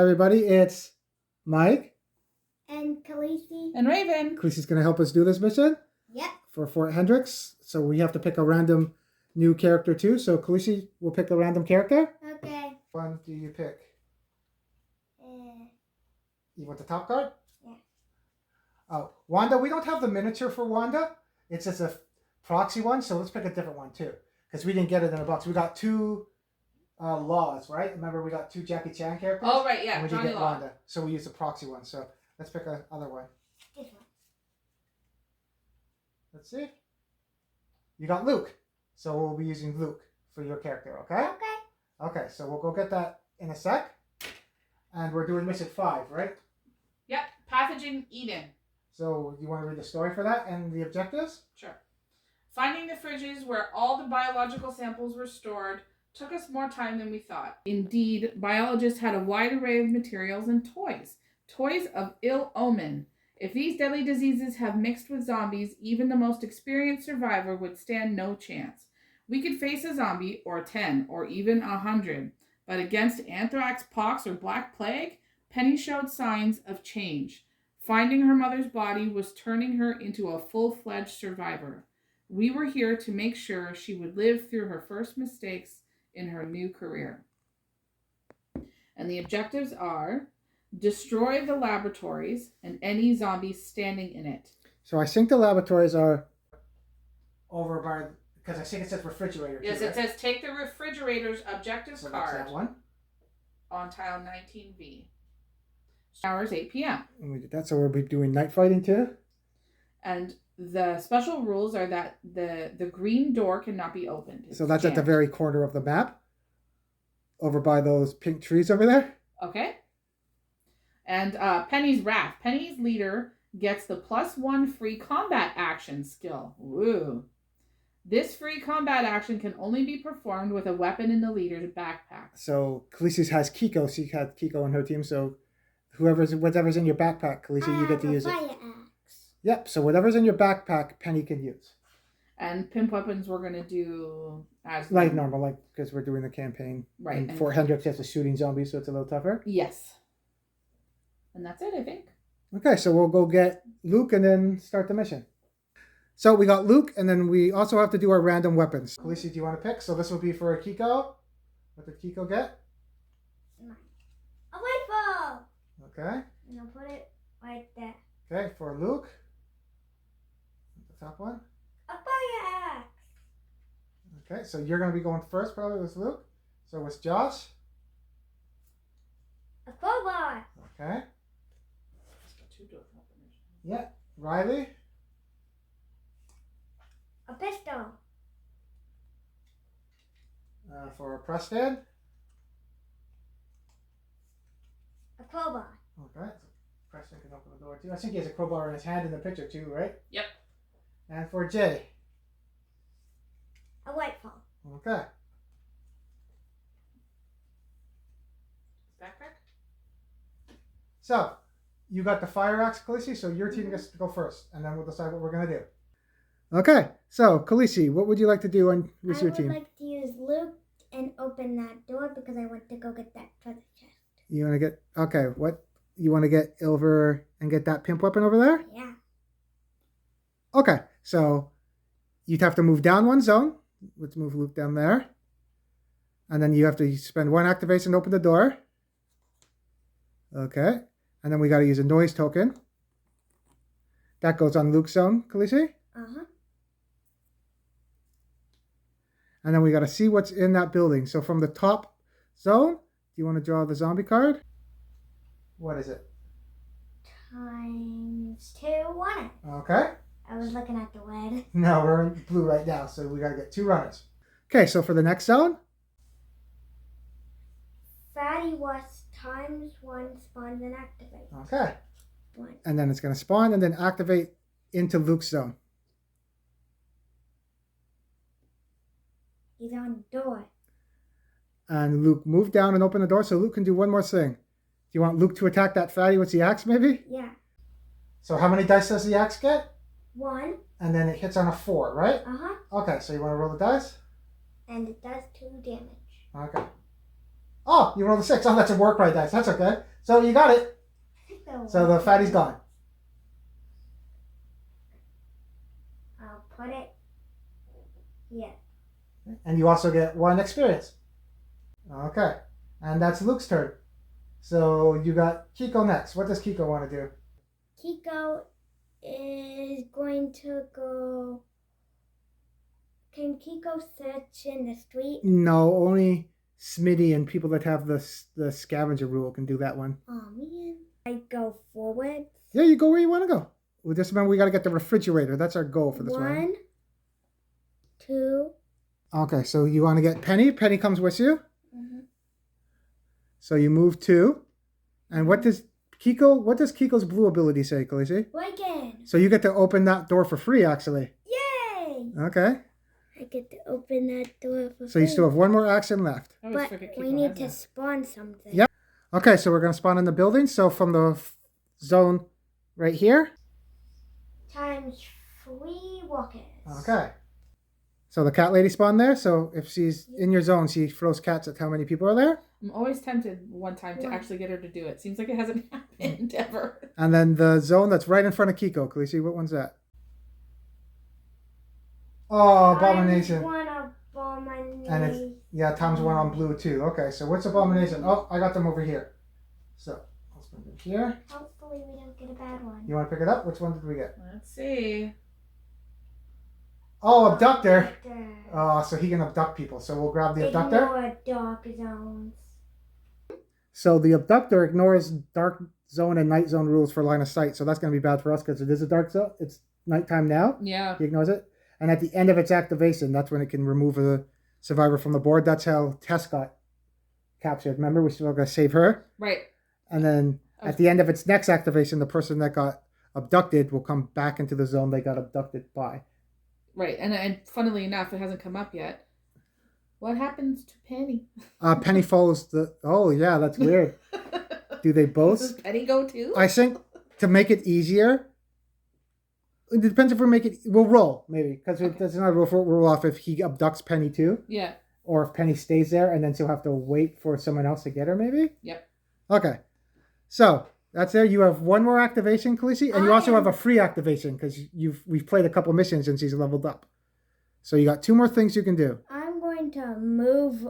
everybody. It's Mike. And Khaleesi. And Ravin. Khaleesi's going to help us do this mission. Yep. For Fort Hendrix. So we have to pick a random new character too. So Khaleesi will pick a random character. Okay. One do you pick? You want the top card? Yeah. Oh, Wanda. We don't have the miniature for Wanda. It's just a proxy one. So let's pick a different one too. Because we didn't get it in a box. We got two Laws, right? Remember we got two Jackie Chan characters? Oh, right, yeah. And we Johnny did get Law. Wanda. So we used a proxy one. So let's pick another one. This one. Let's see. You got Luke. So we'll be using Luke for your character, okay? Okay. Okay, so we'll go get that in a sec. And we're doing mission 5, right? Yep. Pathogen Eden. So you want to read the story for that and the objectives? Sure. Finding the fridges where all the biological samples were stored took us more time than we thought. Indeed, biologists had a wide array of materials and toys. Toys of ill omen. If these deadly diseases have mixed with zombies, even the most experienced survivor would stand no chance. We could face a zombie, or 10, or even 100. But against anthrax, pox, or black plague, Penny showed signs of change. Finding her mother's body was turning her into a full-fledged survivor. We were here to make sure she would live through her first mistakes in her new career. And the objectives are: destroy the laboratories and any zombies standing in it. So I think the laboratories are over by, because I think it says refrigerator. Yes, too, it right? says take the refrigerator's objectives So that's card that one. on tile 19B. Hours 8 p.m. And we did that. So we'll be doing night fighting too. And the special rules are that the green door cannot be opened. So that's at the jammed. very corner of the map. Over by those pink trees over there. Okay. And Penny's Wrath. Penny's leader gets the +1 free combat action skill. Woo. This free combat action can only be performed with a weapon in the leader's backpack. So Khaleesi has Kiko. She had Kiko on her team. So whatever's in your backpack, Khaleesi, you get to use it. Fire axe. Yep. So whatever's in your backpack, Penny can use. And pimp weapons we're going to do as Like normal, like because we're doing the campaign. Right. And Fort Hendrix has a shooting zombies, so it's a little tougher. Yes. And that's it, I think. Okay, so we'll go get Luke and then start the mission. So we got Luke, and then we also have to do our random weapons. Khaleesi, do you want to pick? So this will be for Kiko. What did Kiko get? A rifle. Okay. And I'll put it right there. Okay, for Luke. The top one. A fire axe. Okay, so you're going to be going first probably with Luke. So with Josh. A crowbar. Okay. Yeah. Riley. A pistol. For Preston. A crowbar. Okay. So Preston can open the door too. I think he has a crowbar in his hand in the picture too, right? Yep. And for Jay. A rifle. Okay. Backpack? So, you got the fire axe, Khaleesi, so your team gets to go first, and then we'll decide what we're going to do. Okay, so, Khaleesi, what would you like to do with your team? I would like to use Luke and open that door because I want to go get that treasure chest. You want to get, okay, what? You want to get over and get that pimp weapon over there? Yeah. Okay, so, you'd have to move down one zone. Let's move Luke down there. And then you have to spend one activation to open the door. Okay. And then we got to use a noise token. That goes on Luke's zone, Khaleesi. Uh-huh. And then we got to see what's in that building. So from the top zone, do you want to draw the zombie card? What is it? ×2 Okay. I was looking at the red. No, we're in blue right now, so we got to get 2 runners. Okay, so for the next zone? Fatty was ×1 spawns and activates. Okay. 1. And then it's going to spawn and then activate into Luke's zone. He's on the door. And Luke, move down and open the door so Luke can do one more thing. Do you want Luke to attack that fatty with the axe, maybe? Yeah. So how many dice does the axe get? 1. And then it hits on a 4, right? Uh-huh. Okay, so you want to roll the dice? And it does 2 damage. Okay. Oh, you rolled a 6. Oh, that's a work right dice. That's okay. So you got it. So the fatty's gone. I'll put it here. And you also get 1 experience. Okay. And that's Luke's turn. So you got Kiko next. What does Kiko want to do? Kiko is going to go. Can Kiko search in the street? No, only Smitty and people that have the scavenger rule can do that one. Oh man. I go forward. Yeah, you go where you want to go. Well, just remember we got to get the refrigerator. That's our goal for this round. 1, 2. Okay, so you want to get Penny. Penny comes with you. Mm-hmm. So you move 2. And what does Kiko's blue ability say, Khaleesi? Again. So you get to open that door for free, actually. Yay! Okay. I get to open that door for So you still have 1 more action left. I always But forget we Kiko need has to that. spawn something. Yep. Okay, so we're going to spawn in the building. So from the zone right here. Times 3 walkers. Okay. So the cat lady spawned there. So if she's in your zone, she throws cats at how many people are there. I'm always tempted one time to actually get her to do it. Seems like it hasn't happened ever. And then the zone that's right in front of Kiko. Khaleesi, what one's that? Oh, Abomination. One Abomination. And it's, yeah, Tom's 1 on blue too. Okay, so what's Abomination? Oh, I got them over here. So let's put them here. Hopefully we don't get a bad one. You want to pick it up? Which one did we get? Let's see. Oh, Abductor. So he can abduct people. So we'll grab the Abductor. Ignore dark zones. So the Abductor ignores dark zone and night zone rules for line of sight. So that's going to be bad for us because it is a dark zone. It's nighttime now. Yeah. He ignores it. And at the end of its activation, that's when it can remove a survivor from the board. That's how Tess got captured. Remember, we still got to save her. Right. And then at the end of its next activation, the person that got abducted will come back into the zone they got abducted by. Right. And funnily enough, it hasn't come up yet. What happens to Penny? Penny follows the... Oh, yeah, that's weird. Do they both? Does Penny go too? I think to make it easier... It depends if we make it... We'll roll, maybe. Because there's not a roll for roll off if he abducts Penny too. Yeah. Or if Penny stays there and then she'll have to wait for someone else to get her, maybe? Yep. Okay. So, that's there. You have 1 more activation, Khaleesi. And you also have a free activation because we've played a couple missions since he's leveled up. So you got 2 more things you can do. I'm going to move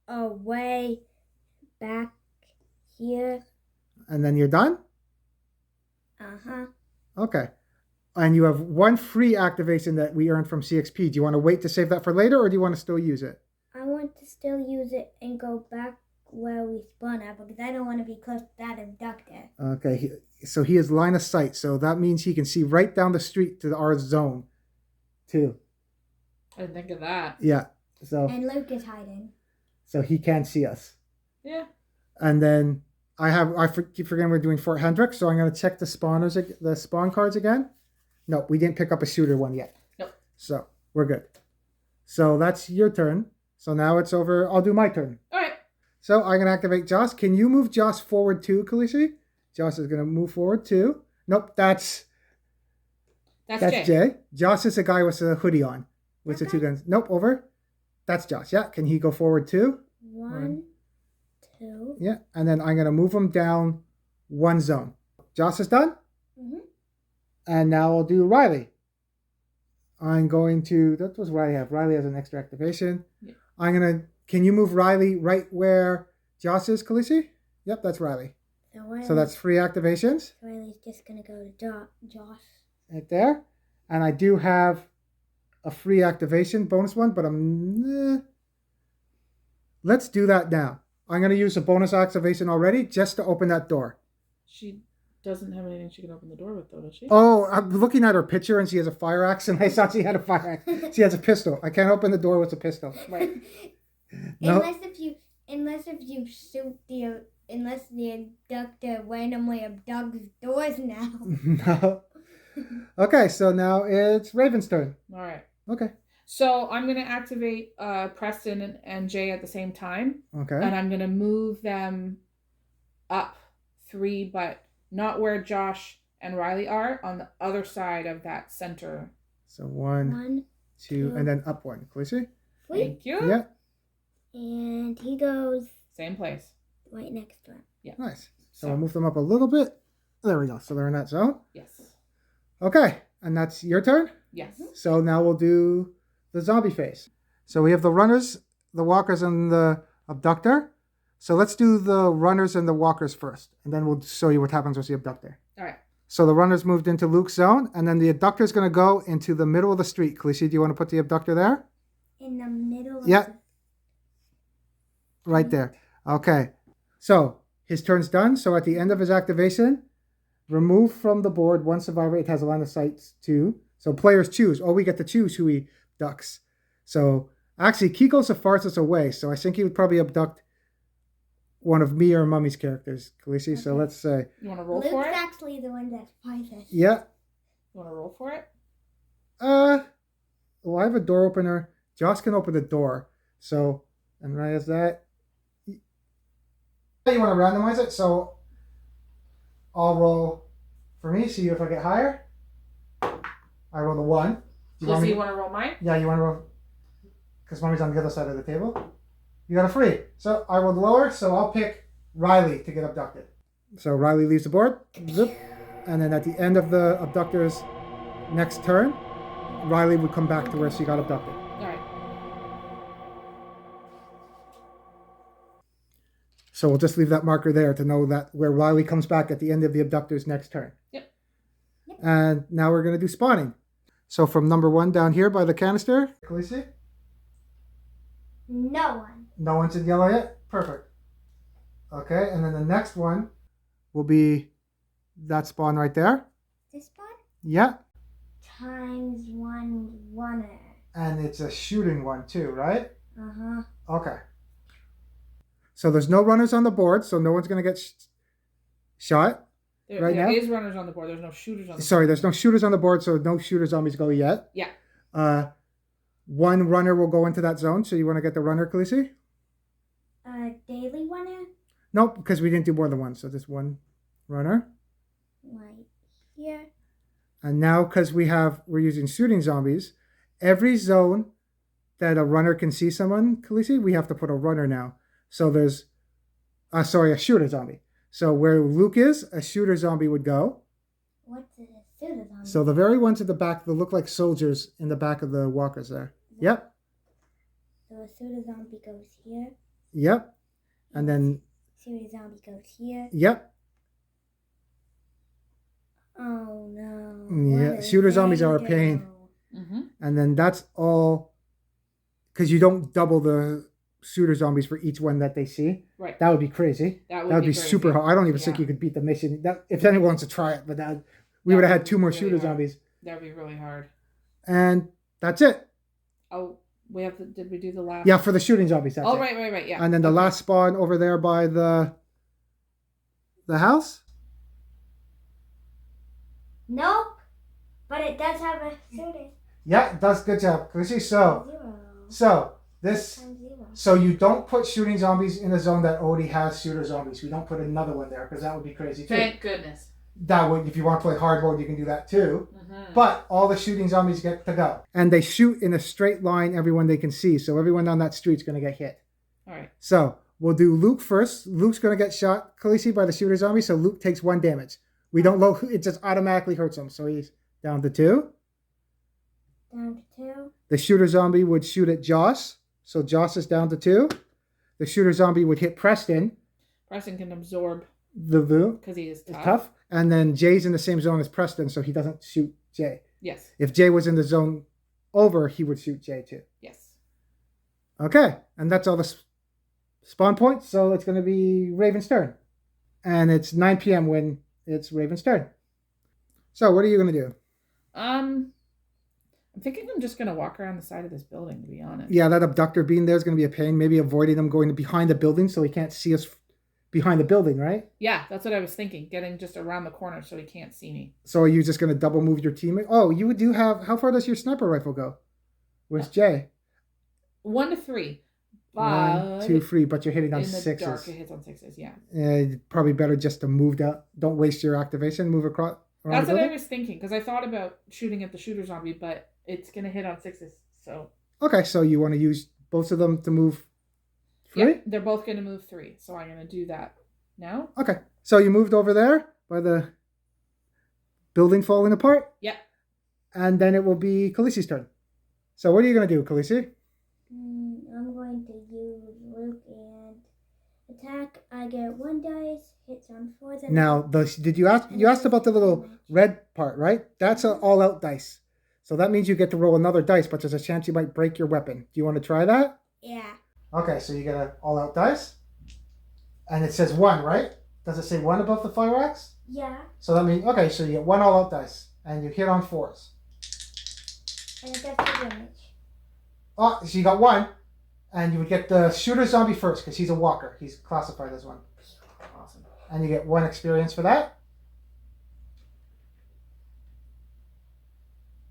away back here. And then you're done? Uh-huh. Okay. And you have 1 free activation that we earned from CXP. Do you want to wait to save that for later or do you want to still use it? I want to still use it and go back where we spawn at because I don't want to be close to that abductor. Okay. So he has line of sight. So that means he can see right down the street to our zone too. I didn't think of that. Yeah. So And Luke is hiding. So he can't see us. Yeah. And then keep forgetting we're doing Fort Hendrix, so I'm going to check the spawn cards again. Nope, we didn't pick up a shooter one yet. Nope. So we're good. So that's your turn. So now it's over. I'll do my turn. All right. So I'm going to activate Joss. Can you move Joss forward too, Khaleesi? Joss is going to move forward too. Nope, that's Jay. Joss is the guy with the hoodie on with the 2 guns. Nope, over. That's Joss. Yeah, can he go forward too? 1, 2. Yeah, and then I'm going to move him down 1 zone. Joss is done? Mm-hmm. And now I'll do Riley. I'm going to... That was Riley have. Riley has an extra activation. Yeah. Can you move Riley right where Joss is, Khaleesi? Yep, that's Riley. So that's 3 activations. Riley's just going to go to Joss. Right there. And I do have a free activation bonus one, but let's do that now. I'm going to use a bonus activation already just to open that door. She doesn't have anything she can open the door with, though, does she? Oh, I'm looking at her picture and she has a fire axe, and I thought she had a fire axe. She has a pistol. I can't open the door with a pistol. Right. No. Unless the abductor randomly abducts doors now. No. Okay, so now it's Raven's turn. All right. Okay. So I'm going to activate Preston and Jay at the same time. Okay. And I'm going to move them up 3, but not where Josh and Riley are, on the other side of that center. So 1, 2, and then up 1. Khaleesi? Thank you. Yeah. And he goes Same place. Right next to him. Yeah. Nice. So we'll move them up a little bit. There we go. So they're in that zone. Yes. Okay. And that's your turn? Yes. So now we'll do the zombie phase. So we have the runners, the walkers, and the abductor. So let's do the runners and the walkers first. And then we'll show you what happens with the abductor. All right. So the runners moved into Luke's zone. And then the abductor is going to go into the middle of the street. Khaleesi, do you want to put the abductor there? In the middle of Yeah. Right there. Okay. So his turn's done. So at the end of his activation, remove from the board one survivor. It has a line of sight too. So players choose. Oh, we get to choose who he abducts. So actually, Kiko's the farthest away. So I think he would probably abduct one of me or Mummy's characters, Khaleesi. Okay. So let's say. You want to roll Luke's for it? Luke's actually the one that's farthest. Yeah. You want to roll for it? Well, I have a door opener. Josh can open the door. So, and right as that. You want to randomize it? So I'll roll for me, see if I get higher. I roll the 1. You want to roll mine? Yeah, you want to roll? Because Mommy's on the other side of the table. You got a 3. So I rolled lower, so I'll pick Riley to get abducted. So Riley leaves the board. Zip. And then at the end of the abductor's next turn, Riley would come back to where she got abducted. All right. So we'll just leave that marker there to know that where Riley comes back at the end of the abductor's next turn. Yep. And now we're going to do spawning. So from number 1 down here by the canister. Khaleesi? No one. No one's in yellow yet? Perfect. Okay, and then the next one will be that spawn right there. This spawn? Yeah. Times 1 runner. And it's a shooting one too, right? Uh-huh. Okay. So there's no runners on the board, so no one's going to get shot right now. There is runners on the board. There's no shooters on the board. Sorry, there's no shooters on the board, so no shooter zombies go yet. Yeah. One runner will go into that zone, so you want to get the runner, Khaleesi? Daily runner? Nope, because we didn't do more than one, so just one runner. Right here. And now, because we're using shooting zombies, every zone that a runner can see someone, Khaleesi, we have to put a runner now. So there's, a shooter zombie. So where Luke is, a shooter zombie would go. What's a shooter zombie? So the very ones at the back that look like soldiers in the back of the walkers there. Yep. So a shooter zombie goes here. Yep. And then. Shooter zombie goes here. Yep. Oh no. Yeah, shooter zombies are a pain. Mm-hmm. And then that's all, because you don't double the shooter zombies for each one that they see. Right. That would be crazy. That would be crazy. super hard. I don't even think you could beat the mission. If anyone wants to try it, but we would have had 2 more shooter zombies. That would be really hard. And that's it. Oh, did we do the last? Yeah, for the shooting zombies. That's it. Right, yeah. And then the last spawn over there by the house. Nope. But it does have a shooter. Yeah, it does. Good job, Khaleesi. So you don't put shooting zombies in a zone that already has shooter zombies. We don't put another one there because that would be crazy too. Thank goodness. That would, if you want to play hard mode, you can do that too. Mm-hmm. But all the shooting zombies get to go, and they shoot in a straight line. Everyone they can see, so everyone on that street's going to get hit. All right. So we'll do Luke first. Luke's going to get shot, Khaleesi, by the shooter zombie. So Luke takes 1 damage. We don't know. It just automatically hurts him. So he's down to 2. Down to 2. The shooter zombie would shoot at Josh. So Josh is down to 2. The shooter zombie would hit Preston. Preston can absorb The Vu. because he is tough. It's tough. And then Jay's in the same zone as Preston, so he doesn't shoot Jay. Yes. If Jay was in the zone over, he would shoot Jay too. Yes. Okay. And that's all the spawn points. So it's going to be Raven's turn. And it's 9 p.m. when it's Raven's turn. So what are you going to do? I'm thinking I'm just going to walk around the side of this building, to be honest. Yeah, that abductor being there is going to be a pain. Maybe avoiding him going behind the building so he can't see us behind the building, right? Yeah, that's what I was thinking. Getting just around the corner so he can't see me. So are you just going to double move your teammate? Oh, you do have... How far does your sniper rifle go? Where's Jay? 1 to 3. But 1, 2, 3, but you're hitting on in the 6s. dark, it hits on 6s, yeah. Probably better just to move down. Don't waste your activation. Move across. That's what I was thinking, because I thought about shooting at the shooter zombie, but it's going to hit on 6s, so... Okay, so you want to use both of them to move 3? Yeah, they're both going to move 3. So I'm going to do that now. Okay. So you moved over there by the building falling apart? Yeah. And then it will be Khaleesi's turn. So what are you going to do, Khaleesi? I'm going to use Luke and attack. I get 1 dice, hits on 4. Then Now, did you asked about the little red part, right? That's an all-out dice. So that means you get to roll another dice, but there's a chance you might break your weapon. Do you want to try that? Yeah. Okay, so you get an all-out dice. And it says 1, right? Does it say 1 above the fire axe? Yeah. So that means, okay, so you get 1 all-out dice. And you hit on 4s. And it does 2 damage. Oh, so you got 1. And you would get the shooter zombie first, because he's a walker. He's classified as one. Awesome. And you get 1 experience for that.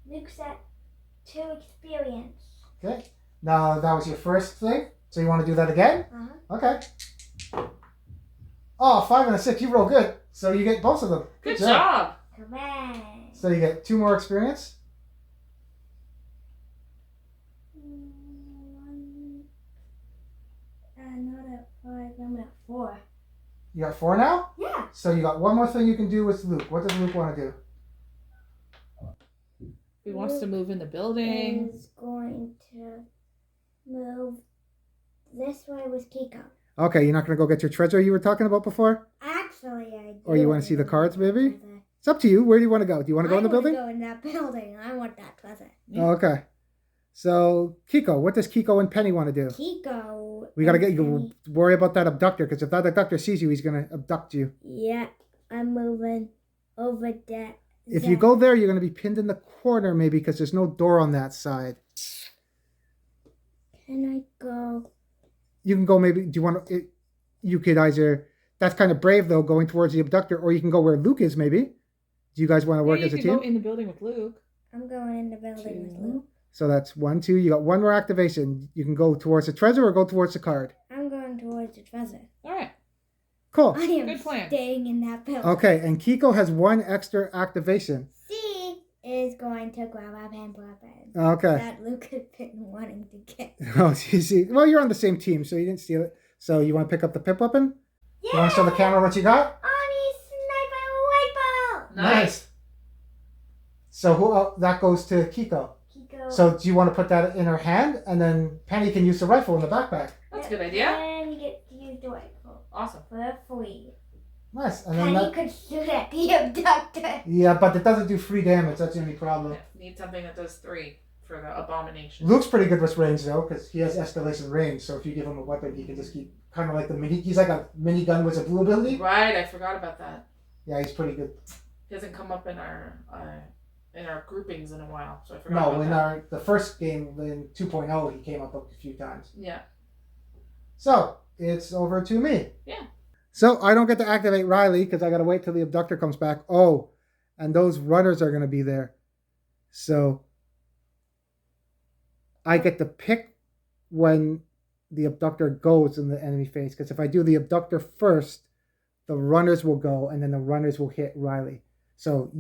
Luke's at 2 experience. Okay. Now, that was your first thing. So you want to do that again? Uh-huh. Okay. Oh, 5 and a 6. You roll good. So you get both of them. Good job. Come on. So you get 2 more experience. Not at 5. I'm at 4. You got 4 now? Yeah. So you got 1 more thing you can do with Luke. What does Luke want to do? He wants to move in the building. Is going to move this way with Kiko. Okay, you're not going to go get your treasure you were talking about before? Actually, I do. Or you want to see the cards, maybe? It's up to you. Where do you want to go? Do you want to go in the building? I want to go in that building. I want that treasure. Oh, okay. So, Kiko, what does Kiko and Penny want to do? Kiko. We got to get you worry about that abductor, because if that abductor sees you, he's going to abduct you. Yeah, I'm moving over that. If you go there, you're going to be pinned in the corner, maybe, because there's no door on that side. Can I go? You can go maybe, do you want to, you could either, that's kind of brave, though, going towards the abductor, or you can go where Luke is, maybe. Do you guys want to work as a team? You can go in the building with Luke. I'm going in the building with Luke. So that's 1, 2. You got 1 more activation. You can go towards the treasure or go towards the card. I'm going towards the treasure. All right. Cool. I am Good plan. staying in that building. Okay, and Kiko has 1 extra activation. C is going to grab a pen weapon. Okay. That Luke has been wanting to get. Oh, you see. Well, you're on the same team, so you didn't steal it. So you want to pick up the pip weapon? Yeah! You want to show the camera what you got? Army sniper rifle! Nice. So who? That goes to Kiko. Kiko. So do you want to put that in her hand, and then Penny can use the rifle in the backpack? That's a good idea. And you get to use the rifle. Awesome. For free. Nice. And then Penny could shoot at the abductor. yeah, but it doesn't do free damage. That's the only problem. Yeah, need something that does 3 for the Abomination. Luke's pretty good with range though, because he has escalation range. So if you give him a weapon, he can just keep kind of like the mini. He's like a minigun with a blue ability. Right, I forgot about that. Yeah, he's pretty good. He hasn't come up in our groupings in a while, so I forgot No, about in that. the first game in 2.0, he came up a few times. Yeah. So it's over to me. Yeah. So I don't get to activate Riley because I got to wait till the abductor comes back. Oh, and those runners are going to be there. So I get to pick when the abductor goes in the enemy phase. Because if I do the abductor first, the runners will go and then the runners will hit Riley. So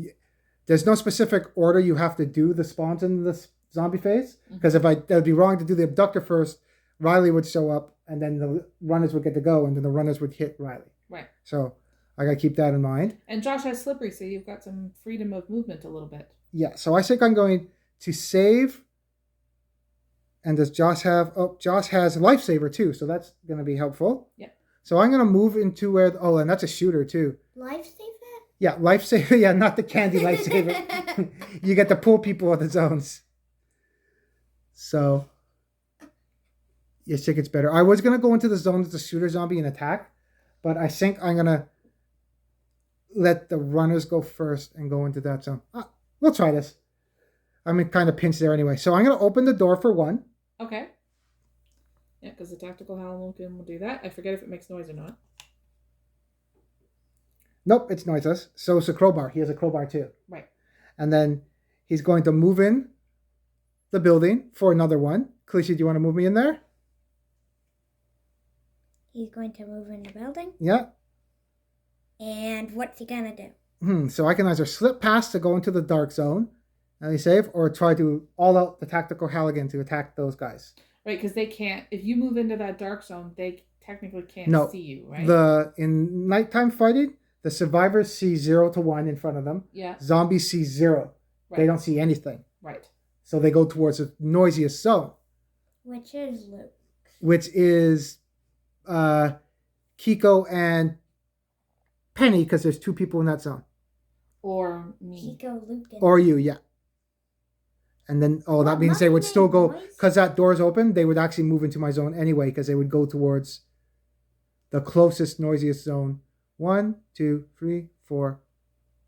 there's no specific order you have to do the spawns in the zombie phase. Because if that would be wrong to do the abductor first, Riley would show up and then the runners would get to go and then the runners would hit Riley. Right. So I got to keep that in mind. And Josh has slippery, so you've got some freedom of movement a little bit. Yeah, so I think I'm going to save. And does Josh have... Oh, Josh has Lifesaver too, so that's going to be helpful. Yeah. So I'm going to move into where... Oh, and that's a shooter too. Lifesaver? Yeah, Lifesaver. Yeah, not the candy Lifesaver. You get to pull people out of the zones. So... I think it's better. I was going to go into the zone as a shooter zombie and attack, but I think I'm going to let the runners go first and go into that zone. We'll try this. I'm kind of pinched there anyway. So I'm going to open the door for 1. Okay. Yeah, because the tactical Halloween will do that. I forget if it makes noise or not. Nope, it's noiseless. So it's a crowbar. He has a crowbar too. Right. And then he's going to move in the building for another one. Khaleesi, do you want to move me in there? He's going to move in the building. Yeah. And what's he gonna do? So I can either slip past to go into the dark zone, and he save, or try to all out the tactical Halligan to attack those guys. Right, because they can't. If you move into that dark zone, they technically can't No. see you, right? In nighttime fighting, the survivors see 0 to 1 in front of them. Yeah. Zombies see 0. Right. They don't see anything. Right. So they go towards the noisiest zone. Which is Luke. Which is Kiko and Penny, because there's 2 people in that zone. Or me. Kiko, Luke, and Or you, yeah. And then, that means they would still go, because that door's open, they would actually move into my zone anyway, because they would go towards the closest, noisiest zone. 1, 2, 3, 4,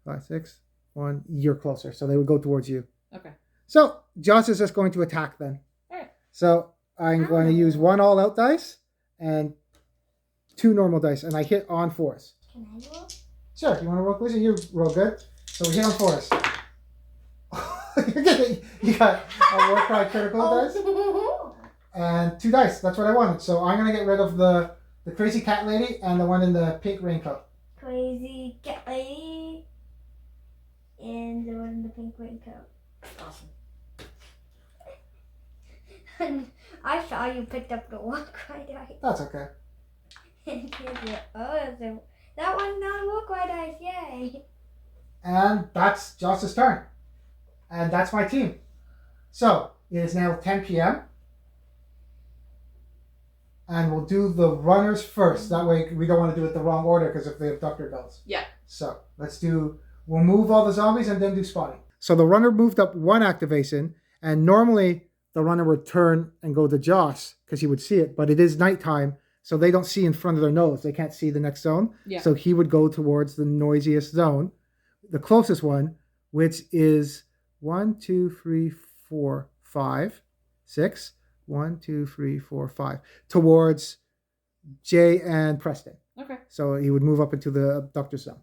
5, 6, 1. You're closer. So they would go towards you. Okay. So Josh is just going to attack then. All right. So I'm going to use 1 all-out dice and 2 normal dice. And I hit on 4s. Can I roll? Sure. You want to roll, please? You roll good. So we hit on 4s. You got a war cry critical dice and 2 dice. That's what I wanted. So I'm going to get rid of the crazy cat lady and the one in the pink raincoat. Crazy cat lady and the one in the pink raincoat. Awesome. I saw you picked up the war cry dice. That's okay. And that one's not a war cry dice. Yay! And that's Josh's turn. And that's my team. So it is now 10 p.m. And we'll do the runners first. That way we don't want to do it the wrong order because if the abductor goes. Yeah. So we'll move all the zombies and then do spotting. So the runner moved up 1 activation. And normally the runner would turn and go to Josh because he would see it. But it is nighttime. So they don't see in front of their nose. They can't see the next zone. Yeah. So he would go towards the noisiest zone, the closest one, which is 1, 2, 3, 4, 5, 6. 1, 2, 3, 4, 5. Towards Jay and Preston. Okay. So he would move up into the abductor zone.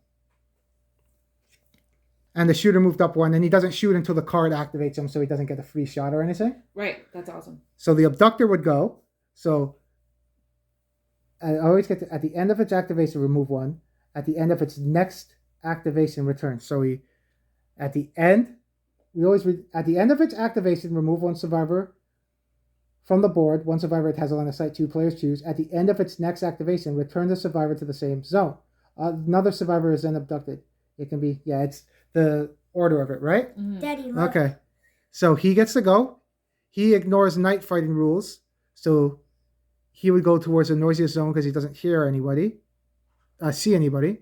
And the shooter moved up 1, and he doesn't shoot until the card activates him, so he doesn't get a free shot or anything. Right. That's awesome. So the abductor would go. So I always get to, at the end of its activation, remove 1. At the end of its next activation, return. So at the end of its activation, remove 1 survivor from the board. 1 survivor it has a line of sight, 2 players choose. At the end of its next activation, return the survivor to the same zone. Another survivor is then abducted. It can be, it's the order of it, right? Mm-hmm. Daddy, look. Okay. So he gets to go. He ignores night fighting rules. So he would go towards the noisiest zone because he doesn't hear anybody, see anybody.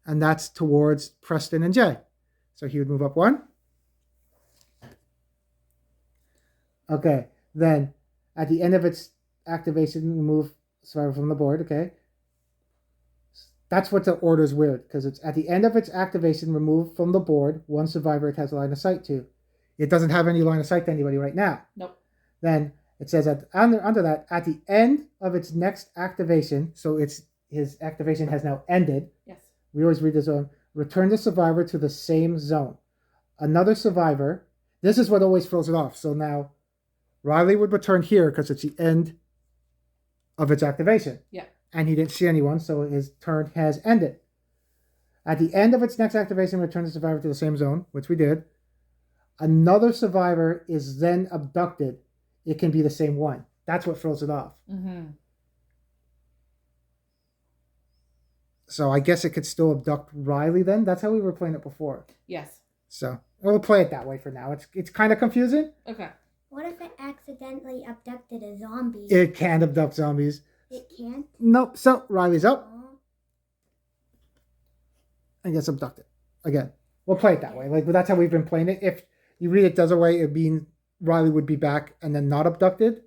And that's towards Preston and Jay. So he would move up 1. Okay. Then at the end of its activation, remove survivor from the board. Okay. That's what the order is weird because it's at the end of its activation, remove from the board 1 survivor it has a line of sight to. It doesn't have any line of sight to anybody right now. Nope. Then it says under that, at the end of its next activation, so his activation has now ended. Yes. We always read the zone. Return the survivor to the same zone. Another survivor. This is what always throws it off. So now Riley would return here because it's the end of its activation. Yeah. And he didn't see anyone, so his turn has ended. At the end of its next activation, return the survivor to the same zone, which we did. Another survivor is then abducted. It can be the same one. That's what throws it off. Mm-hmm. So I guess it could still abduct Riley then. That's how we were playing it before. Yes. So we'll play it that way for now. It's kind of confusing. Okay. What if it accidentally abducted a zombie? It can abduct zombies. It can't? Nope. So Riley's up Oh. and gets abducted again. We'll play it that way. Like, but that's how we've been playing it. If you read it the other way, it'd mean Riley would be back and then not abducted.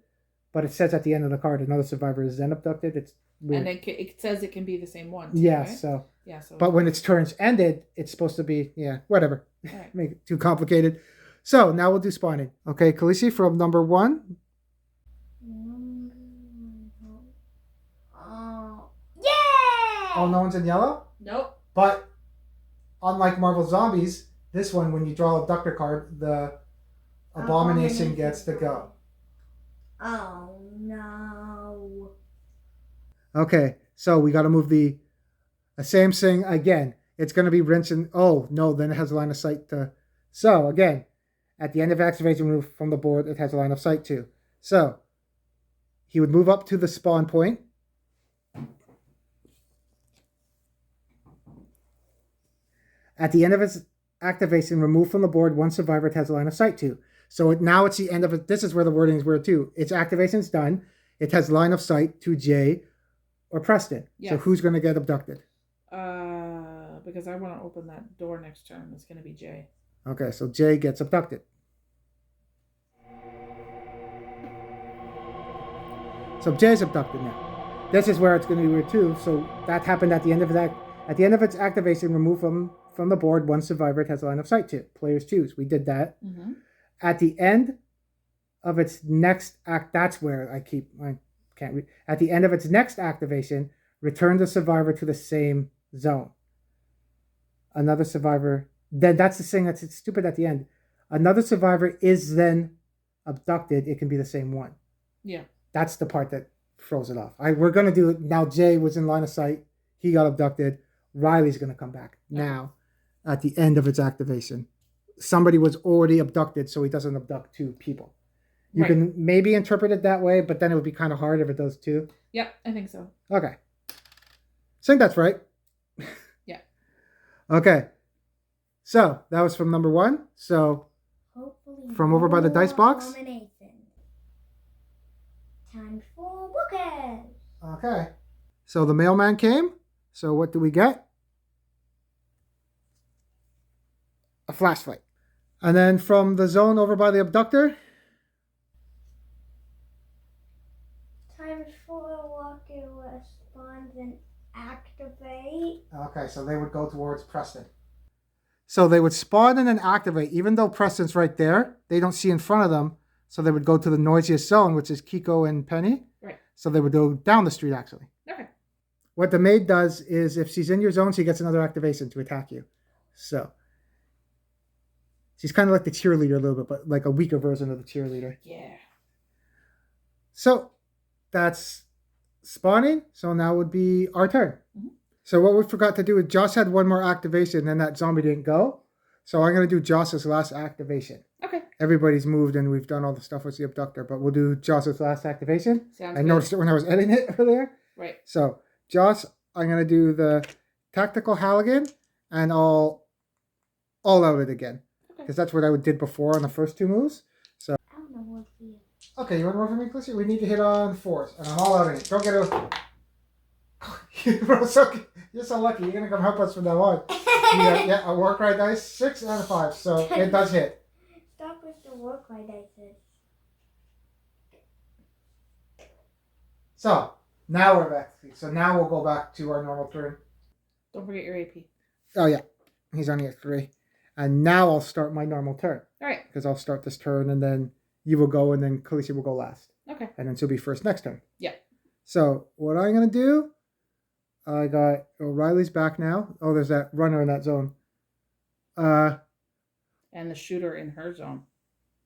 But it says at the end of the card, another survivor is then abducted. It's weird. And it says it can be the same one. Too, Yeah. Right? So. Yeah. So. But when its turn's ended, it's supposed to be whatever. All right. Make it too complicated. So now we'll do spawning. Okay, Khaleesi from number 1. Oh. Yeah! Oh, no one's in yellow? Nope. But unlike Marvel Zombies, this one, when you draw a abductor card, the Abomination gets to go. Oh, no. Okay, so we got to move the same thing again. It's going to be rinse and... Oh, no, then it has a line of sight to... So, again, at the end of activation, remove from the board, it has a line of sight to. So, he would move up to the spawn point. At the end of its activation, remove from the board one survivor it has a line of sight to. So now it's the end of it. This is where the wording is weird too. Its activation's done. It has line of sight to Jay or Preston. Yes. So who's going to get abducted? Because I want to open that door next turn. It's going to be Jay. Okay, so Jay gets abducted. So Jay's abducted now. This is where it's going to be weird too. So that happened at the end of that. At the end of its activation, remove from the board one survivor it has a line of sight to. Players choose. We did that. Mm-hmm. At the end of its next act, that's where I can't read. At the end of its next activation, return the survivor to the same zone. Another survivor, then that's the thing that's stupid at the end. Another survivor is then abducted. It can be the same one. Yeah. That's the part that throws it off. We're going to do it now. Jay was in line of sight. He got abducted. Riley's going to come back now at the end of its activation. Somebody was already abducted, so he doesn't abduct two people. You can maybe interpret it that way, but then it would be kind of hard if it does two. Yep, I think so. Okay. I think that's right. Yeah. Okay. So that was from number 1. So Hopefully from over by the dice box. Abomination. Time for bookends. Okay. So the mailman came. So what do we get? A flashlight. And then from the zone over by the abductor. Time for walker responds and activate. Okay, so they would go towards Preston. So they would spawn and then activate. Even though Preston's right there, they don't see in front of them. So they would go to the noisiest zone, which is Kiko and Penny. Right. So they would go down the street, actually. Okay. What the maid does is if she's in your zone, she gets another activation to attack you. So she's kind of like the cheerleader a little bit, but like a weaker version of the cheerleader. Yeah. So that's spawning. So now would be our turn. Mm-hmm. So what we forgot to do is Josh had one more activation and that zombie didn't go. So I'm going to do Josh's last activation. Okay. Everybody's moved and we've done all the stuff with the abductor, but we'll do Josh's last activation. Sounds I good. noticed it when I was editing it earlier. Right. So Josh, I'm going to do the tactical Halligan and I'll all out it again. Because that's what I did before on the first 2 moves. So I don't know what for you. okay, you want more from me, Clissy? We need to hit on 4s. And I'm all out of it. Don't get a... You're so lucky. You're going to come help us from now on. Yeah, a work right dice, 6 and a 5. So it does hit. Stop with the work like I said. So now we're back. So now we'll go back to our normal turn. Don't forget your AP. Oh, yeah. He's only at 3. And now I'll start my normal turn. All right. Because I'll start this turn and then you will go and then Khaleesi will go last. Okay. And then she'll be first next turn. Yeah. So what I'm going to do, I got O'Reilly's back now. Oh, there's that runner in that zone. And the shooter in her zone.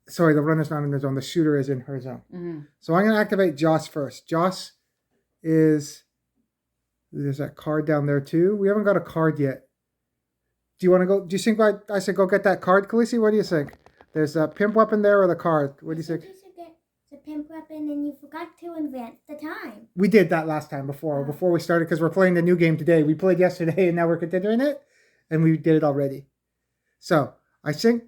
Sorry, the runner's not in the zone. The shooter is in her zone. Mm-hmm. So I'm going to activate Joss first. Joss is... There's that card down there too. We haven't got a card yet. Do you want to go? Do you think I said go get that card, Khaleesi? What do you think? There's a pimp weapon there or the card? What do you think? You should get the pimp weapon and you forgot to advance the time. We did that last time before we started because we're playing the new game today. We played yesterday and now we're continuing it. And we did it already. So I think,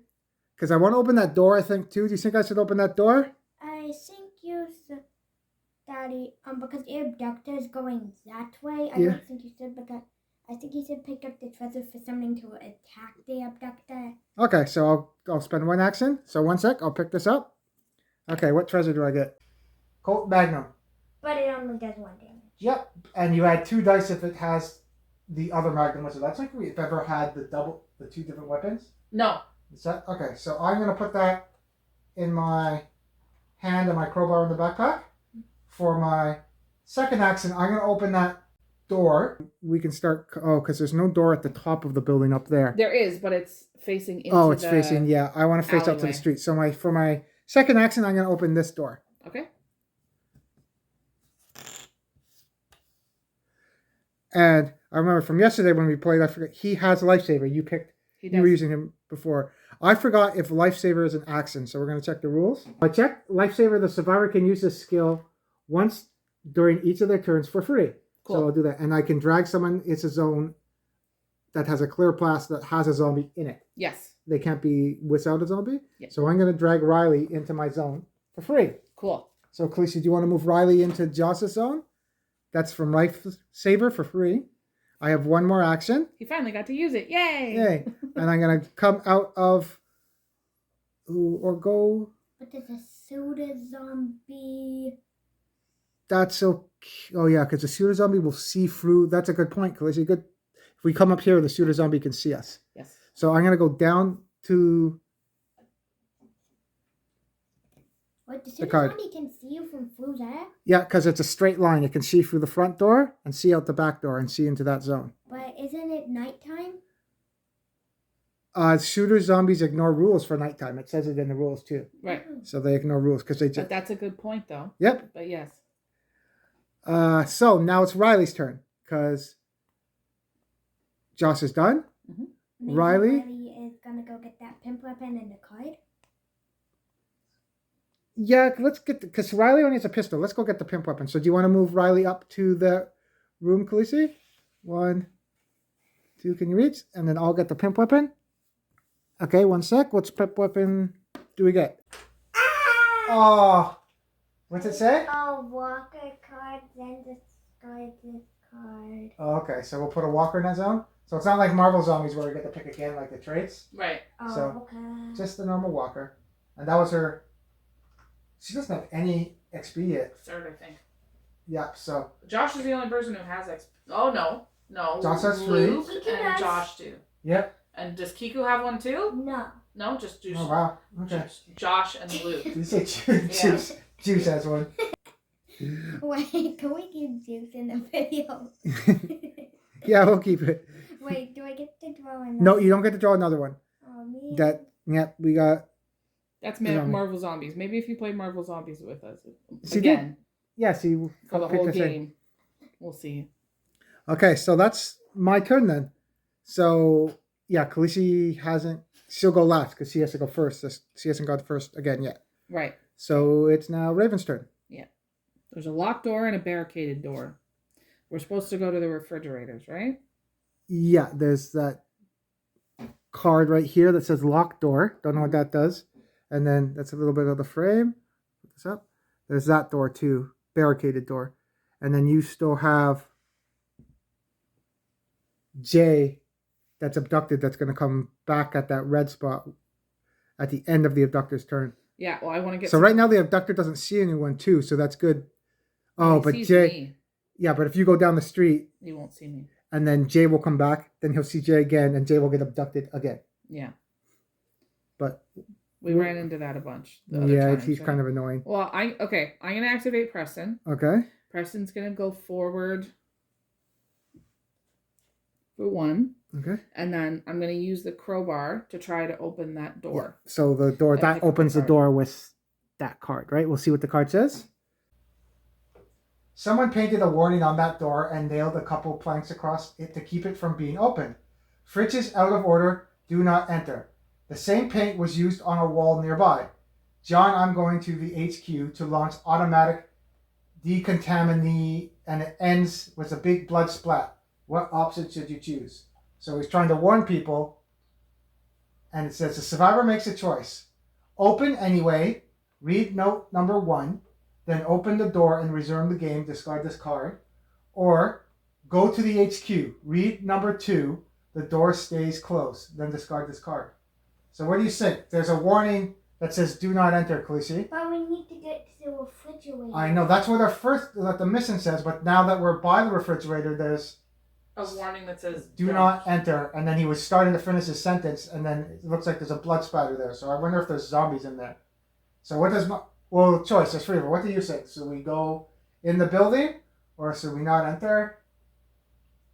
because I want to open that door, I think too. Do you think I should open that door? I think you should, Daddy, because the abductor is going that way. I Yeah. don't think you should because I think you should pick up the treasure for something to attack the abductor. Okay, so I'll spend 1 action. So 1 sec, I'll pick this up. Okay, what treasure do I get? Colt Magnum. But it only does 1 damage. Yep, and you add 2 dice if it has the other Magnum. So that's like we've ever had the 2 different weapons. No. Is that okay? So I'm gonna put that in my hand and my crowbar in the backpack. For my second action, I'm gonna open that door. We can start. Oh, because there's no door at the top of the building up there. There is, but it's facing into Oh, it's the facing. Yeah, I want to face out to alleyway. the street. So for my second action, I'm gonna open this door. Okay. And I remember from yesterday when we played, I forgot he has Lifesaver. You were using him before. I forgot if Lifesaver is an action, so we're going to check the rules. I checked Lifesaver. The survivor can use this skill once during each of their turns for free. Cool. So I'll do that. And I can drag someone, it's a zone that has a clear pass that has a zombie in it. Yes. They can't be without a zombie. Yeah. So I'm going to drag Riley into my zone for free. Cool. So, Khaleesi, do you want to move Riley into Joss's zone? That's from Lifesaver for free. I have one more action. He finally got to use it. Yay! Yay. And I'm going to come out of... or go... But there's a soda zombie. That's so... Oh, yeah, because the pseudo zombie will see through... That's a good point, Khaleesi. Good. If we come up here, the pseudo zombie can see us. Yes. So I'm going to go down to... What, the The soda card. zombie can see you from through there? Yeah, because it's a straight line. It can see through the front door and see out the back door and see into that zone. But isn't it nighttime? Shooter zombies ignore rules for nighttime. It says it in the rules too. Right. So they ignore rules because they But just... that's a good point, though. Yep. But yes. So now it's Riley's turn because Joss is done. Maybe Riley? Riley is gonna go get that pimp weapon and the card. Yeah, let's get... Because Riley only has a pistol. Let's go get the pimp weapon. So do you want to move Riley up to the room, Khaleesi? 1, 2, can you reach? And then I'll get the pimp weapon. Okay, 1 sec. What's pimp weapon do we get? Oh, what's it say? Oh, Walker card, then discard this card. Oh, okay, so we'll put a walker in that zone. So it's not like Marvel Zombies where we get to pick again like the traits. Right. Oh, So, okay. Just the normal walker. And that was her... She doesn't have any XP yet. Third, I think. Yep, so... Josh is the only person who has XP. Oh, no. No. Josh has 3. Luke Kiku and has- Josh do. Yep. And does Kiku have one too? No. No, just Juice. Oh, wow. Okay. Josh and Luke. Did you say Juice? Juice has one. Wait, can we keep Juice in the video? Yeah, we'll keep it. Wait, do I get to draw another? No, you don't get to draw another one. Oh, man. Yep, we got... That's Zombie. Marvel Zombies. Maybe if you play Marvel Zombies with us She again Yeah, see... for the pick whole the thing. game, we'll see. Okay, so that's my turn then. So, yeah, Khaleesi hasn't... She'll go last because she has to go first. She hasn't got first again yet. Right. So it's now Raven's turn. There's a locked door and a barricaded door. We're supposed to go to the refrigerators, right? Yeah, there's that card right here that says locked door. Don't know what that does. And then that's a little bit of the frame. Put this up. There's that door too. Barricaded door. And then you still have Jay that's abducted that's going to come back at that red spot at the end of the abductor's turn. Yeah, well, I want to get... So right now the abductor doesn't see anyone too, so that's good. Oh, He but sees Jay... me. Yeah, but if you go down the street He won't see me. and then Jay will come back, then he'll see Jay again and Jay will get abducted again. Yeah. But... We ran into that a bunch. The other Yeah, times, he's right? kind of annoying. Well, I'm going to activate Preston. Okay. Preston's going to go forward for 1. Okay. And then I'm going to use the crowbar to try to open that door. So the door, And that pick up opens the the card. door with that card, right? We'll see what the card says. Someone painted a warning on that door and nailed a couple planks across it to keep it from being opened. Fridge is out of order. Do not enter. The same paint was used on a wall nearby. John, I'm going to the HQ to launch automatic decontaminate, and it ends with a big blood splat. What option should you choose? So he's trying to warn people, and it says the survivor makes a choice. Open anyway, read note number 1, then open the door and resume the game, discard this card. Or go to the HQ, read number 2, the door stays closed, then discard this card. So what do you think? There's a warning that says do not enter, Khaleesi. But we need to get to the refrigerator. I know, that's what the mission says, but now that we're by the refrigerator, there's A warning that says... do don't. not enter, and then he was starting to finish his sentence, and then it looks like there's a blood spatter there, so I wonder if there's zombies in there. So what does well, choice, there's 3 of them. What do you think? Should we go in the building, or should we not enter?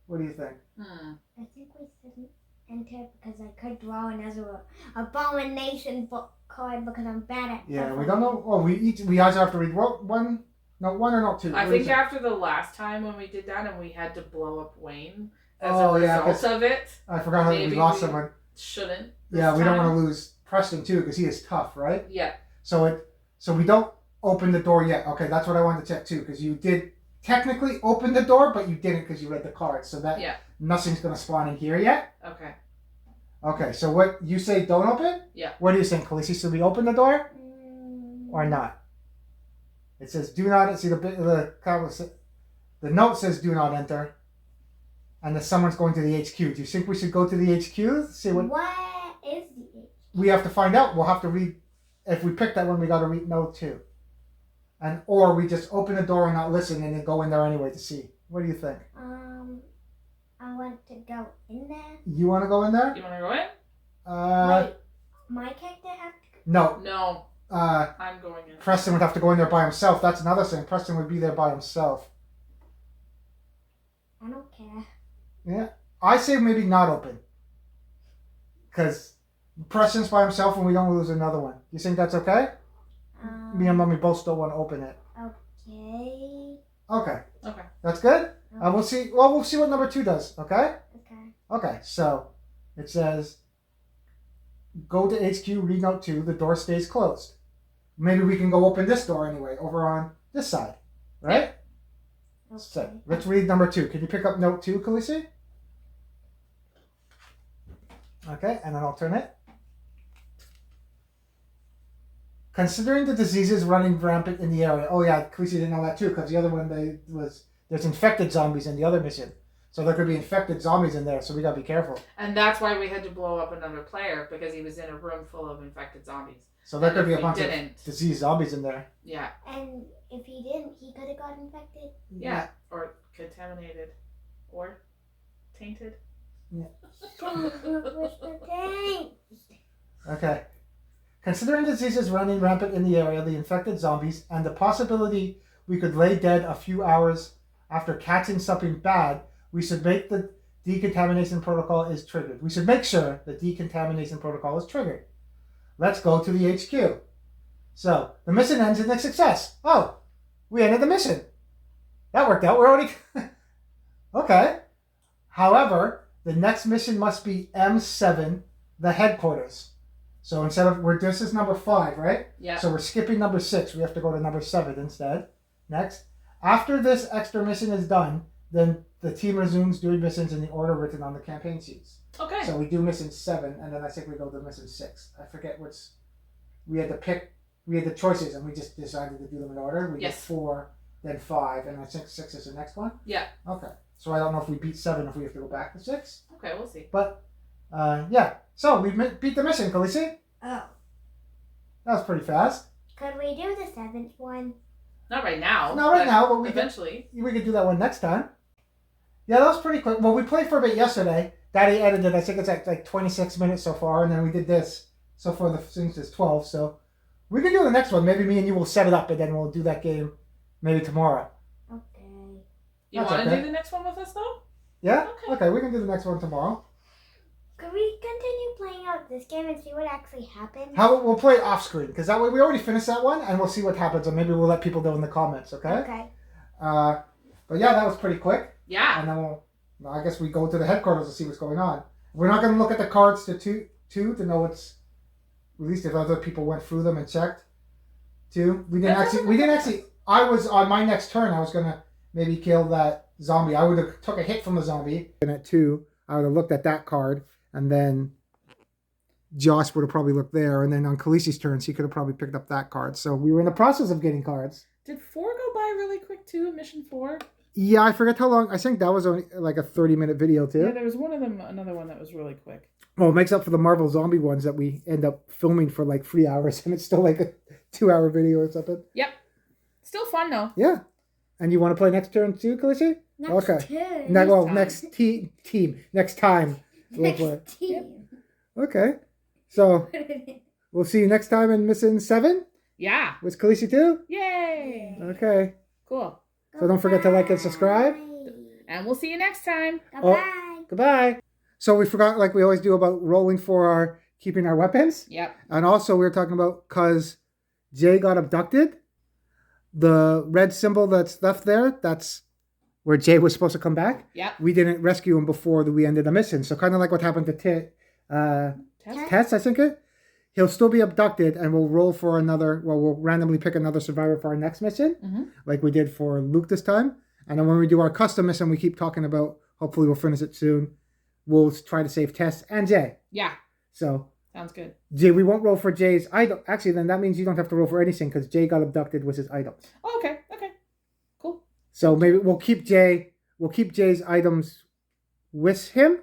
What do you think? I think we shouldn't enter because I could draw another Abomination book card because I'm bad at Yeah, stuff we like don't know. Well, we either have to read one or not 2. I What do you think after the last time when we did that and we had to blow up Wayne as Oh, a yeah, result of it, I forgot that we maybe lost we- someone. shouldn't. Yeah, this we don't time. want to lose Preston too because he is tough, right? Yeah. So we don't opened the door yet. Okay, that's what I wanted to check too, because you did technically open the door, but you didn't because you read the cards. So that nothing's going to spawn in here yet. Okay. Okay, so what you say, don't open? Yeah. What do you think, Khaleesi? Should we open the door or not? It says do not. See the note says do not enter, and someone's going to the HQ. Do you think we should go to the HQ? See what? What is the HQ? We have to find out. We'll have to read. If we pick that one, we got to read no too. Or we just open the door and not listen and then go in there anyway to see. What do you think? I want to go in there. You want to go in there? You want to go in? My character have to go? No. No. I'm going in. Preston would have to go in there by himself. That's another thing. Preston would be there by himself. I don't care. Yeah. I say maybe not open. Because Preston's by himself and we don't lose another one. You think that's okay? Me and Mommy both still want to open it. Okay. Okay. Okay. That's good? We'll see. Well, we'll see what number 2 does, okay? Okay. Okay, so it says, go to HQ, read note 2, the door stays closed. Maybe we can go open this door anyway, over on this side, right? Okay. So let's read number 2. Can you pick up note 2, Khaleesi? Okay, and then I'll turn it. Considering the diseases running rampant in the area. Oh yeah, Khaleesi didn't know that too, because the other one there's infected zombies in the other mission. So there could be infected zombies in there, so we gotta be careful. And that's why we had to blow up another player, because he was in a room full of infected zombies. So there could be a bunch of diseased zombies in there. Yeah. And if he didn't, he could have got infected. Yeah. Or contaminated. Or tainted. Yeah. With the tank. Okay. Considering diseases running rampant in the area, the infected zombies, and the possibility we could lay dead a few hours after catching something bad, we should make the decontamination protocol is triggered. We should make sure the decontamination protocol is triggered. Let's go to the HQ. So, the mission ends in a success. Oh, we ended the mission. That worked out. We're already... Okay. However, the next mission must be M7, the headquarters. So instead of, this is number 5, right? Yeah. So we're skipping number 6. We have to go to number 7 instead. Next. After this extra mission is done, then the team resumes doing missions in the order written on the campaign sheets. Okay. So we do mission 7, and then I think we go to mission 6. I forget which. We had to pick. We had the choices, and we just decided to do them in order. We did 4, then 5, and I think 6 is the next one. Yeah. Okay. So I don't know if we beat 7, if we have to go back to 6. Okay, we'll see. But, yeah. So we beat the mission, Khaleesi. Oh. That was pretty fast. Could we do the 7th one? Not right now. Not right now, but eventually. We could do that one next time. Yeah, that was pretty quick. Well, we played for a bit yesterday. Daddy edited, I think it's like 26 minutes so far, and then we did this. So far the things is 12, so we can do the next one. Maybe me and you will set it up, and then we'll do that game maybe tomorrow. Okay. You want to do the next one with us, though? Yeah? Okay, we can do the next one tomorrow. Could we continue playing out this game and see what actually happens? We'll play it off screen, because that way we already finished that one, and we'll see what happens, and maybe we'll let people know in the comments, okay? Okay. But yeah, that was pretty quick. Yeah. And then I guess we go to the headquarters to see what's going on. We're not going to look at the cards to know what's, at least if other people went through them and checked, too. We didn't actually, I was, on my next turn, I was going to maybe kill that zombie. I would have took a hit from the zombie. And at 2, I would have looked at that card. And then Josh would have probably looked there. And then on Khaleesi's turns, he could have probably picked up that card. So we were in the process of getting cards. Did 4 go by really quick too, mission 4? Yeah, I forget how long. I think that was only like a 30-minute video too. Yeah, there was another one that was really quick. Well, it makes up for the Marvel zombie ones that we end up filming for like 3 hours. And it's still like a 2-hour video or something. Yep. Still fun though. Yeah. And you want to play next turn too, Khaleesi? Next turn. Next team. Next time. Next team. Okay. So, we'll see you next time in Mission 7? Yeah. With Khaleesi too? Yay. Okay. Cool. So don't forget to like and subscribe. And we'll see you next time. Goodbye. Goodbye. So we forgot, like we always do, about rolling for keeping our weapons. Yep. And also we were talking about, because Jay got abducted, the red symbol that's left there, that's where Jay was supposed to come back. Yep. We didn't rescue him before we ended the mission. So kind of like what happened to Tess, I think it. he'll still be abducted, and we'll roll for another. Well, we'll randomly pick another survivor for our next mission, like we did for Luke this time. And then when we do our custom mission, we keep talking about. Hopefully, we'll finish it soon. We'll try to save Tess and Jay. Yeah. So Sounds good. Jay, we won't roll for Jay's item. Actually, then that means you don't have to roll for anything because Jay got abducted with his items. Oh, okay. Okay. Cool. So maybe we'll keep Jay's items with him.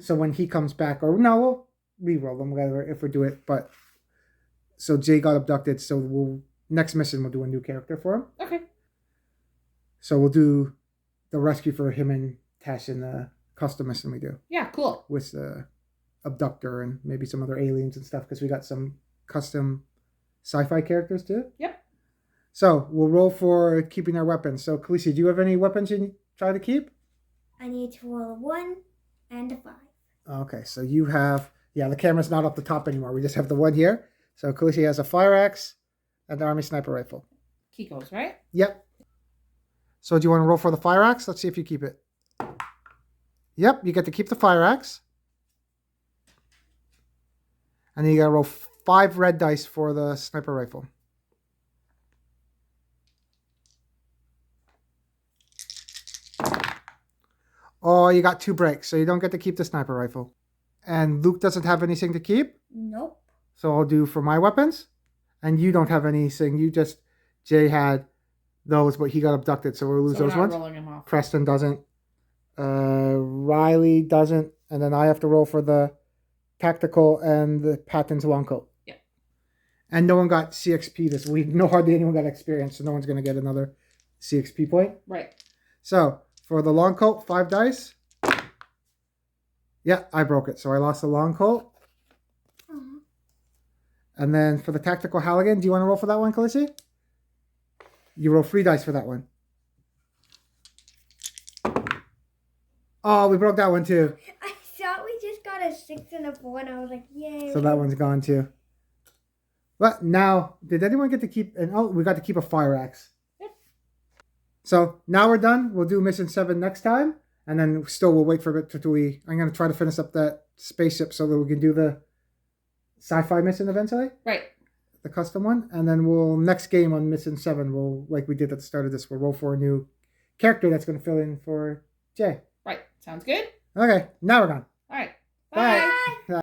So when he comes back, or no, we'll re-roll them, whatever, if we do it. But so Jay got abducted, so next mission we'll do a new character for him. Okay. So we'll do the rescue for him and Tash in the custom mission we do. Yeah, cool. With the abductor and maybe some other aliens and stuff, because we got some custom sci-fi characters too. Yep. So we'll roll for keeping our weapons. So Khaleesi, do you have any weapons you try to keep? I need to roll a 1 and a 5. Okay, so you have, the camera's not up the top anymore. We just have the one here. So Khaleesi has a fire axe and the army sniper rifle. Kiko's, right? Yep. So do you want to roll for the fire axe? Let's see if you keep it. Yep, you get to keep the fire axe. And then you got to roll 5 red dice for the sniper rifle. Oh, you got 2 breaks, so you don't get to keep the sniper rifle. And Luke doesn't have anything to keep. Nope. So I'll do for my weapons. And you don't have anything. Jay had those, but he got abducted, so we'll lose those ones. Rolling him off. Preston doesn't. Riley doesn't. And then I have to roll for the tactical and the Patton's long coat. Yeah. And no one got CXP this week. Hardly anyone got experience, so no one's going to get another CXP point. Right. So for the long coat, 5 dice. Yeah, I broke it. So I lost the long coat. And then for the tactical Halligan, do you want to roll for that one, Khaleesi? You roll 3 dice for that one. Oh, we broke that one too. I thought we just got a 6 and a 4, and I was like, yay. So that one's gone too. But now, did anyone get to keep... we got to keep a fire axe. Yep. So now we're done. We'll do mission 7 next time. And then still we'll wait for it till I'm going to try to finish up that spaceship so that we can do the sci-fi mission eventually. Right. The custom one. And then next game on mission 7, like we did at the start of this, we'll roll for a new character that's going to fill in for Jay. Right. Sounds good. Okay, now we're done. All right. Bye. Bye.